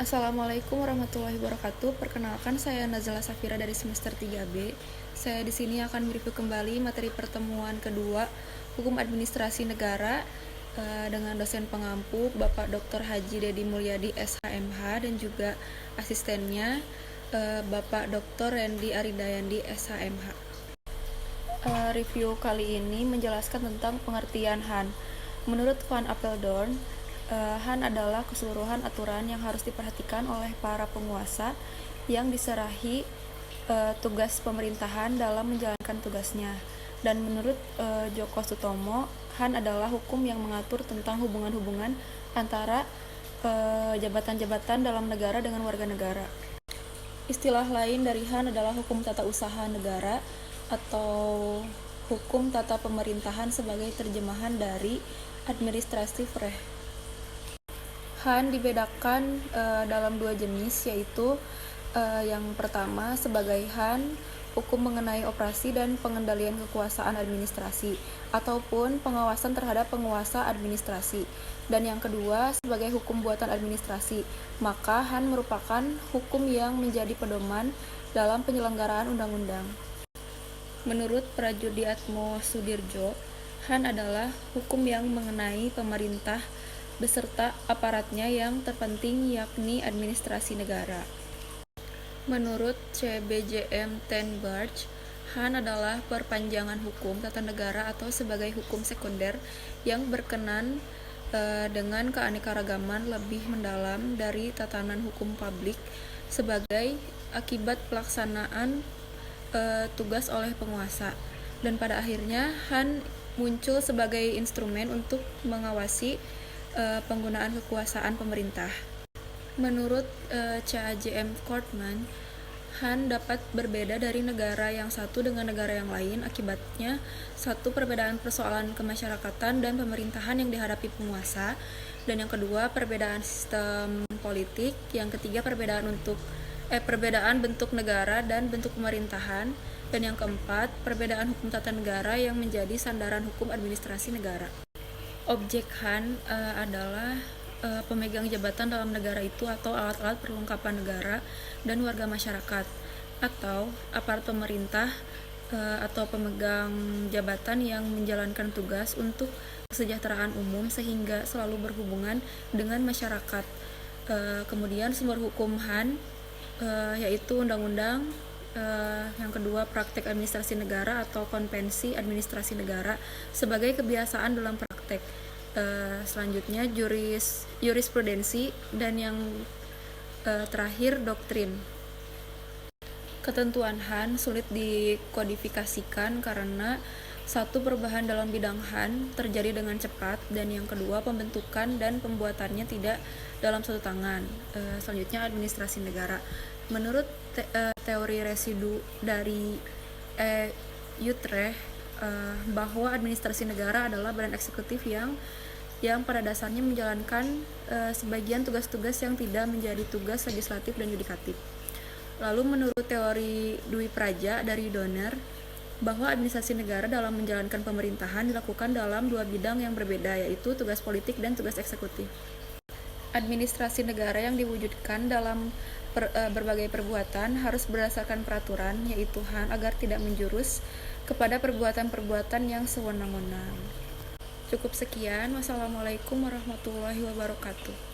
Assalamualaikum warahmatullahi wabarakatuh. Perkenalkan, saya Nazila Safira dari semester 3B. Saya di sini akan mereview kembali materi pertemuan kedua Hukum Administrasi Negara dengan dosen pengampu Bapak Dr. Haji Dedi Mulyadi SHMH dan juga asistennya Bapak Dr. Randy Aridayandi SHMH. Review kali ini menjelaskan tentang pengertian HAN. Menurut Van Apeldoorn, HAN adalah keseluruhan aturan yang harus diperhatikan oleh para penguasa yang diserahi tugas pemerintahan dalam menjalankan tugasnya. Dan menurut Djoko Sutomo, HAN adalah hukum yang mengatur tentang hubungan-hubungan antara jabatan-jabatan dalam negara dengan warga negara. Istilah lain dari HAN adalah hukum tata usaha negara atau hukum tata pemerintahan sebagai terjemahan dari administratif reh. HAN dibedakan dalam dua jenis, yaitu yang pertama sebagai HAN, hukum mengenai operasi dan pengendalian kekuasaan administrasi ataupun pengawasan terhadap penguasa administrasi, dan yang kedua sebagai hukum buatan administrasi. Maka HAN merupakan hukum yang menjadi pedoman dalam penyelenggaraan undang-undang. Menurut Prajudiatmo Sudirjo, HAN adalah hukum yang mengenai pemerintah beserta aparatnya yang terpenting, yakni administrasi negara. Menurut CBJM Ten Barge, HAN adalah perpanjangan hukum tata negara atau sebagai hukum sekunder yang berkenan dengan keanekaragaman lebih mendalam dari tatanan hukum publik sebagai akibat pelaksanaan tugas oleh penguasa, dan pada akhirnya HAN muncul sebagai instrumen untuk mengawasi penggunaan kekuasaan pemerintah. Menurut CAJM Kortman, HAN dapat berbeda dari negara yang satu dengan negara yang lain akibatnya satu, perbedaan persoalan kemasyarakatan dan pemerintahan yang dihadapi penguasa, dan yang kedua perbedaan sistem politik, yang ketiga perbedaan bentuk negara dan bentuk pemerintahan, dan yang keempat perbedaan hukum tata negara yang menjadi sandaran hukum administrasi negara. Objek HAN adalah pemegang jabatan dalam negara itu atau alat-alat perlengkapan negara dan warga masyarakat, atau aparat pemerintah atau pemegang jabatan yang menjalankan tugas untuk kesejahteraan umum sehingga selalu berhubungan dengan masyarakat. Kemudian sumber hukum HAN yaitu undang-undang, yang kedua praktek administrasi negara atau konvensi administrasi negara sebagai kebiasaan dalam praktek, selanjutnya jurisprudensi, dan yang terakhir doktrin. Ketentuan HAN sulit dikodifikasikan karena satu, perubahan dalam bidang HAN terjadi dengan cepat, dan yang kedua pembentukan dan pembuatannya tidak dalam satu tangan. Selanjutnya administrasi negara. Menurut teori residu dari Utrecht, bahwa administrasi negara adalah badan eksekutif yang pada dasarnya menjalankan sebagian tugas-tugas yang tidak menjadi tugas legislatif dan yudikatif. Lalu menurut teori Dwi Praja dari Donner, bahwa administrasi negara dalam menjalankan pemerintahan dilakukan dalam dua bidang yang berbeda, yaitu tugas politik dan tugas eksekutif. Administrasi negara yang diwujudkan dalam berbagai perbuatan harus berdasarkan peraturan, yaitu HAN, agar tidak menjurus kepada perbuatan-perbuatan yang sewenang-wenang. Cukup sekian. Wassalamualaikum warahmatullahi wabarakatuh.